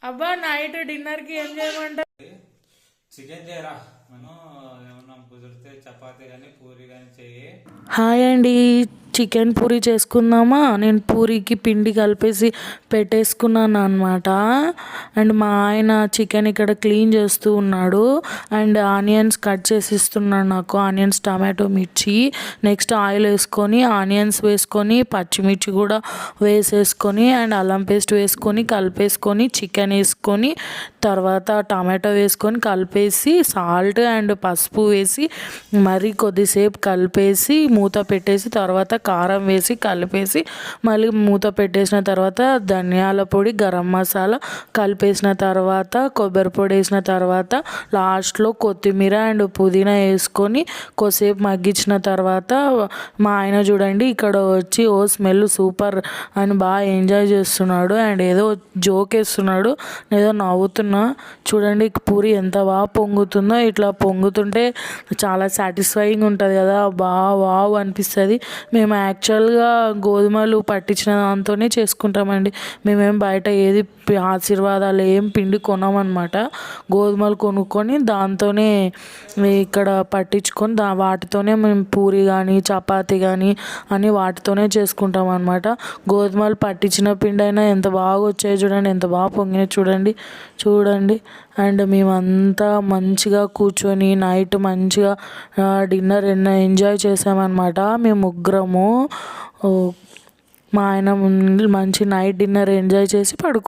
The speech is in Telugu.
అబ్బా నైట్ డిన్నర్ కి ఏం చేయమంటారు? చికెన్ చేయరా మనం ఏమన్నా కుదిరితే చపాతీ కానీ పూరి కానీ చెయ్యి. హాయ్ అండి, చికెన్ పూరి చేసుకుందామా? నేను పూరికి పిండి కలిపేసి పెట్టేసుకున్నాను అనమాట. అండ్ మా ఆయన చికెన్ ఇక్కడ క్లీన్ చేస్తూ ఉన్నాడు. అండ్ ఆనియన్స్ కట్ చేసి ఇస్తున్నాడు నాకు. ఆనియన్స్, టమాటో, మిర్చి. నెక్స్ట్ ఆయిల్ వేసుకొని ఆనియన్స్ వేసుకొని పచ్చిమిర్చి కూడా వేసేసుకొని అండ్ అల్లం పేస్ట్ వేసుకొని కలిపేసుకొని చికెన్ వేసుకొని తర్వాత టమాటో వేసుకొని కలిపేసి సాల్ట్ అండ్ పసుపు వేసి మరీ కొద్దిసేపు కలిపేసి మూత పెట్టేసి తర్వాత కారం వేసి కలిపేసి మళ్ళీ మూత పెట్టేసిన తర్వాత ధనియాల పొడి, గరం మసాలా కలిపేసిన తర్వాత కొబ్బరి పొడి వేసిన తర్వాత లాస్ట్లో కొత్తిమీర అండ్ పుదీనా వేసుకొని కొద్దిసేపు మగ్గించిన తర్వాత మా ఆయన చూడండి ఇక్కడ వచ్చి ఓ స్మెల్ సూపర్ అని బాగా ఎంజాయ్ చేస్తున్నాడు అండ్ ఏదో జోక్ వేస్తున్నాడు, ఏదో నవ్వుతున్నా. చూడండి పూరి ఎంత బాగా పొంగుతుందో. ఇట్లా పొంగుతుంటే చాలా సాటిస్ఫైయింగ్ ఉంటుంది కదా, బాగా వావ్ అనిపిస్తుంది. మేము యాక్చువల్గా గోధుమలు పట్టించిన దాంతోనే చేసుకుంటామండి. మేమేం బయట ఏది ఆశీర్వాదాలు ఏం పిండి కొనమన్నమాట. గోధుమలు కొనుక్కొని దాంతోనే ఇక్కడ పట్టించుకొని వాటితోనే మేము పూరి కానీ చపాతీ కానీ అని వాటితోనే చేసుకుంటాం అనమాట. గోధుమలు పట్టించిన పిండి అయినా ఎంత బాగా వచ్చాయి చూడండి, ఎంత బాగా పొంగినాయి చూడండి చూడండి. అండ్ మేమంతా మంచిగా కూర్చొని నైట్ మంచిగా డిన్నర్ ఎంజాయ్ చేసామన్నమాట. మేము ముగ్గురము. మా ఆయన మంచి నైట్ డిన్నర్ ఎంజాయ్ చేసి పడుకున్నాం.